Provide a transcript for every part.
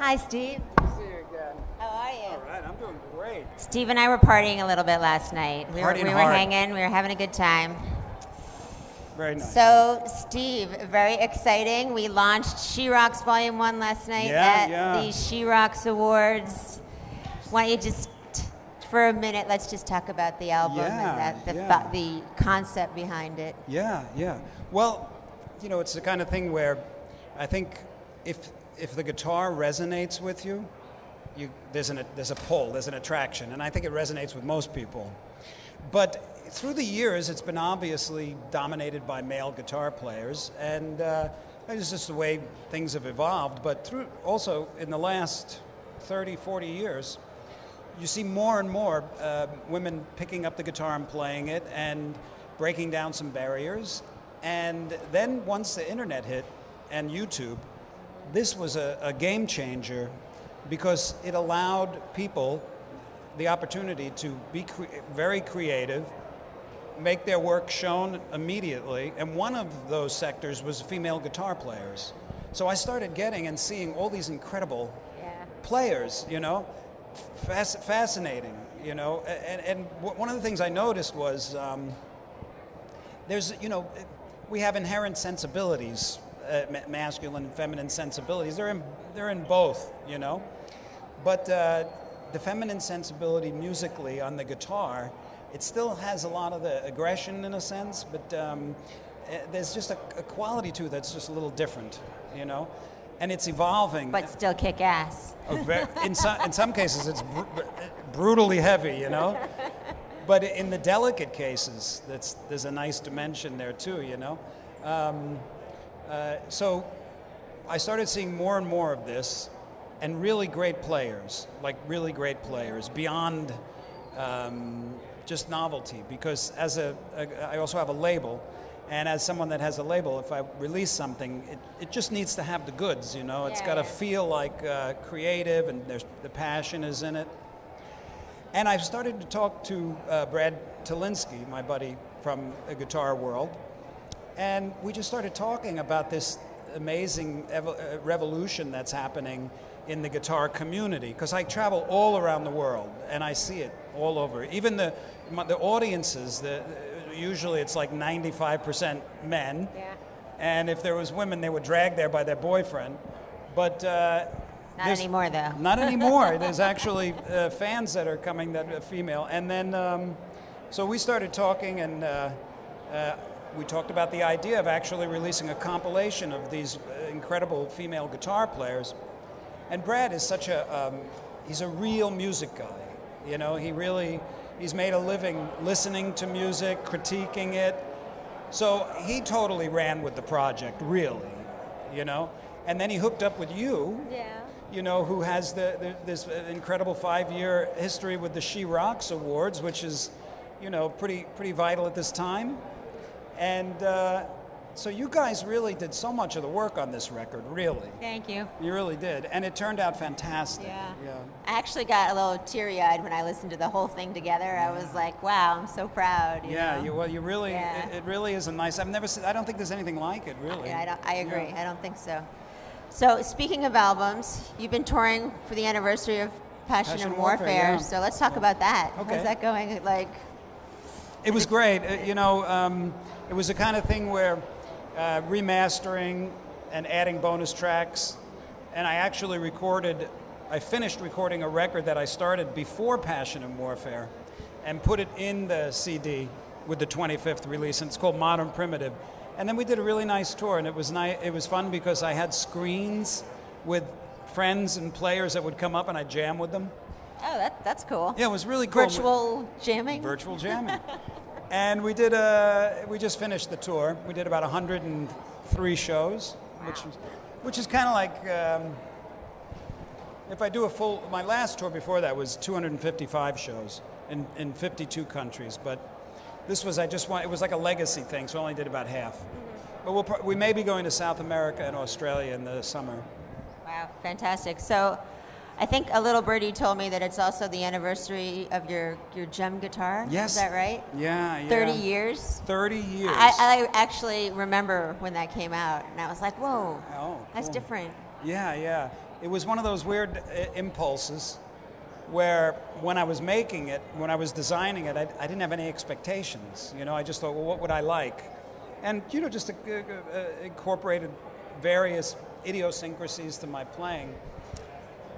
Hi, Steve. Good to see you again. How are you? All right, I'm doing great. Steve and I were partying a little bit last night. We were Partying hard. hanging. We were having a good time. Very nice. So, Steve, very exciting. We launched She Rocks Volume 1 last night at the She Rocks Awards. Why don't you just, for a minute, let's just talk about the album and the concept behind it. Yeah. Well, you know, it's the kind of thing where I think if the guitar resonates with you, there's a pull, there's an attraction, and I think it resonates with most people. But through the years, it's been obviously dominated by male guitar players, and it's just the way things have evolved. But also in the last 30, 40 years, you see more and more women picking up the guitar and playing it and breaking down some barriers. And then once the internet hit and YouTube, this was a game changer because it allowed people the opportunity to be very creative, make their work shown immediately, and one of those sectors was female guitar players. So I started getting and seeing all these incredible players, you know, fascinating, you know, and one of the things I noticed was there's, you know, we have inherent sensibilities, masculine and feminine sensibilities. They're in both, you know, but the feminine sensibility musically on the guitar, it still has a lot of the aggression in a sense, but there's just a quality to it that's just a little different, you know, and it's evolving. But still kick ass. In some cases, it's brutally heavy, you know. But in the delicate cases, there's a nice dimension there too, you know. So I started seeing more and more of this, and really great players, beyond just novelty. Because I also have a label, and as someone that has a label, if I release something, it just needs to have the goods, you know. It's got to feel like creative, and the passion is in it. And I've started to talk to Brad Talinsky, my buddy from the guitar world, and we just started talking about this amazing revolution that's happening in the guitar community, because I travel all around the world and I see it all over. Even the audiences, usually it's like 95% men, and if there was women, they were dragged there by their boyfriend. But not anymore, though. Not anymore. There's actually fans that are coming that are female. And then, so we started talking, and we talked about the idea of actually releasing a compilation of these incredible female guitar players. And Brad is he's a real music guy. You know, he's made a living listening to music, critiquing it. So he totally ran with the project, really, you know. And then he hooked up with you. You know, who has this incredible 5-year history with the She Rocks Awards, which is, you know, pretty vital at this time. And so you guys really did so much of the work on this record, really. Thank you. You really did, and it turned out fantastic. Yeah. I actually got a little teary-eyed when I listened to the whole thing together. I was like, wow, I'm so proud. You really, it really is a nice. I don't think there's anything like it, really. I agree. I don't think so. So speaking of albums, you've been touring for the anniversary of Passion and Warfare. So let's talk about that. Okay. How's that going? It was great. You know, it was the kind of thing where remastering and adding bonus tracks, and I finished recording a record that I started before Passion and Warfare and put it in the CD with the 25th release, and it's called Modern Primitive. And then we did a really nice tour, and it was nice. It was fun because I had screens with friends and players that would come up, and I'd jam with them. Oh, that's cool. Yeah, it was really cool. Virtual jamming? Virtual jamming. And we just finished the tour. We did about 103 shows, which is kind of like, if I do my last tour before that was 255 shows in 52 countries, but this was, it was like a legacy thing, so I only did about half. But we may be going to South America and Australia in the summer. Wow, fantastic. So I think a little birdie told me that it's also the anniversary of your gem guitar. Yes. Is that right? Yeah. 30 years? 30 years. I actually remember when that came out, and I was like, whoa, that's different. Yeah. it was one of those weird impulses where when I was making it, when I was designing it, I didn't have any expectations. You know, I just thought, well, what would I like? And, you know, just incorporated various idiosyncrasies to my playing.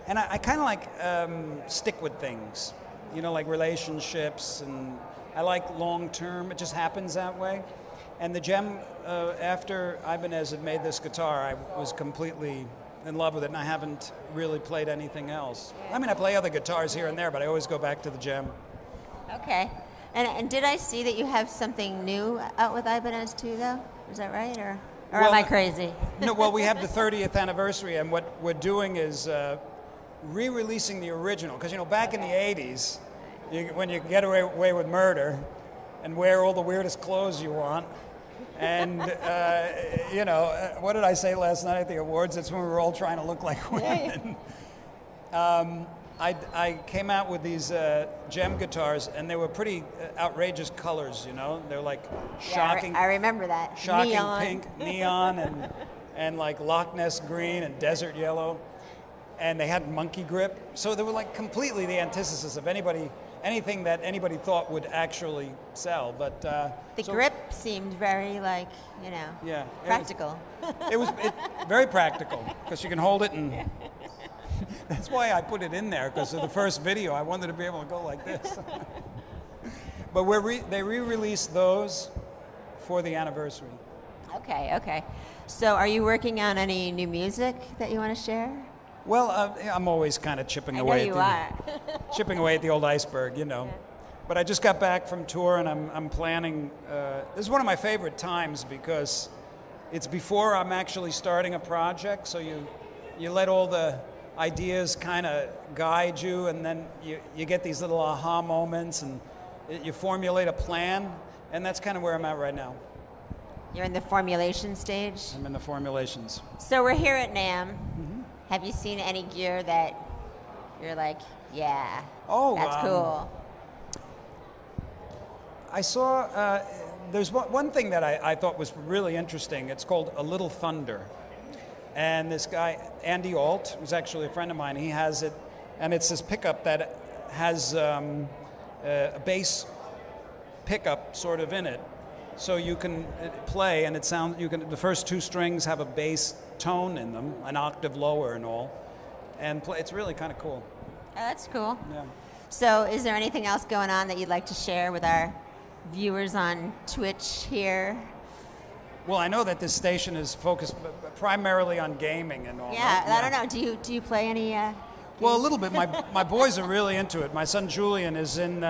And I kind of like stick with things, you know, like relationships, and I like long term. It just happens that way. And the gem, after Ibanez had made this guitar, I was completely in love with it, and I haven't really played anything else. I mean, I play other guitars here and there, but I always go back to the gem. Okay. And did I see that you have something new out with Ibanez too, though? Is that right, or well, am I crazy? No, well, we have the 30th anniversary, and what we're doing is re-releasing the original. Because, you know, back in the 80s, when you get away with murder and wear all the weirdest clothes you want, and, you know, what did I say last night at the awards? That's when we were all trying to look like women. I came out with these gem guitars, and they were pretty outrageous colors, you know? They're like shocking. Yeah, I remember that. Shocking neon. Pink, neon, and like Loch Ness green and desert yellow. And they had monkey grip. So they were like completely the antithesis of anything that anybody thought would actually sell. But the grip seemed very, like, you know, practical. It was very practical, because you can hold it, and that's why I put it in there, because of the first video I wanted to be able to go like this. But they re-released those for the anniversary. Okay. So are you working on any new music that you want to share? Well, I'm always kind of chipping away at the old iceberg, you know. Yeah. But I just got back from tour, and I'm planning. This is one of my favorite times, because it's before I'm actually starting a project. So you let all the ideas kind of guide you, and then you get these little aha moments, and you formulate a plan, and that's kind of where I'm at right now. You're in the formulation stage? I'm in the formulations. So we're here at NAMM. Mm-hmm. Have you seen any gear that you're like, yeah, that's cool? I saw, there's one thing that I thought was really interesting. It's called A Little Thunder. And this guy, Andy Alt, who's actually a friend of mine, he has it, and it's this pickup that has a bass pickup sort of in it. So you can play, and the first two strings have a bass tone in them, an octave lower and all, and play. It's really kind of cool. Oh, that's cool. Yeah. So is there anything else going on that you'd like to share with our viewers on Twitch here? Well, I know that this station is focused primarily on gaming and all. Yeah, right? I don't know. Do you play any games? Well, a little bit. My boys are really into it. My son Julian is in,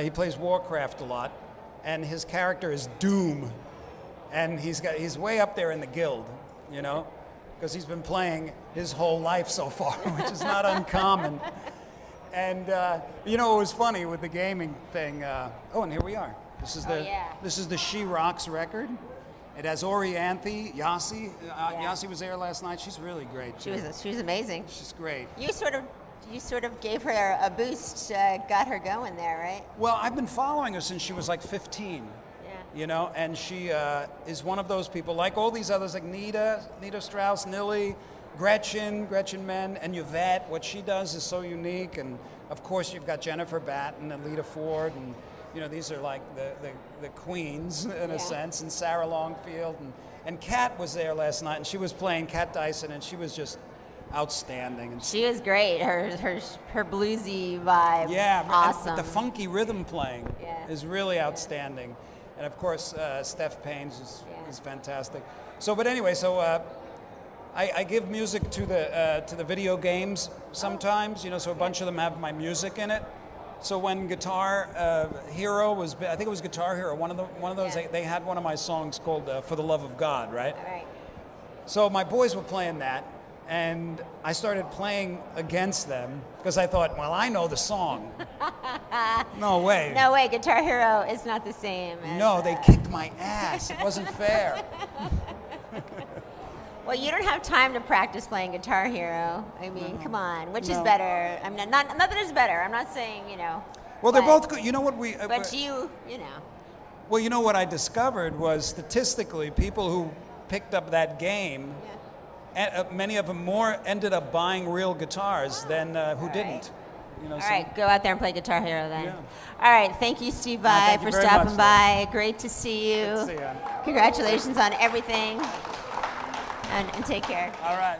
he plays Warcraft a lot, and his character is Doom, and he's way up there in the guild, you know, because he's been playing his whole life so far, which is not uncommon. And you know, it was funny with the gaming thing. Oh, and here we are. This is the She Rocks record. It has Orianthe, Yasi. Yasi was there last night. She's really great. She was amazing. She's great. You sort of gave her a boost, got her going there, right? Well, I've been following her since she was like 15. Yeah. You know, and she is one of those people, like all these others, like Nita Strauss, Nilly, Gretchen Menn, and Yvette. What she does is so unique, and of course you've got Jennifer Batten and Lita Ford, and you know, these are like the queens in a sense, and Sarah Longfield, and Kat was there last night, and she was playing Kat Dyson, and she was just outstanding. And she was great. Her bluesy vibe. Yeah, awesome. The funky rhythm playing is really outstanding, and of course Steph Paynes is fantastic. So, but anyway, I give music to the video games sometimes. You know, so a bunch of them have my music in it. So when Guitar Hero was, I think it was Guitar Hero, one of those, they had one of my songs called "For the Love of God," right? All right. So my boys were playing that, and I started playing against them because I thought, well, I know the song. No way. No way. Guitar Hero is not the same. No, they kicked my ass. It wasn't fair. Well, you don't have time to practice playing Guitar Hero. I mean, come on. Which is better? I mean, nothing is better. I'm not saying, you know. Well, they're both good. You know what but you know. Well, you know what I discovered was statistically, people who picked up that game many of them more ended up buying real guitars than who didn't. All right, go out there and play Guitar Hero then. Yeah. All right, thank you, Steve Vai, thank you for very stopping much, by. Great to see you. Good to see you. Congratulations on everything, and take care. All right.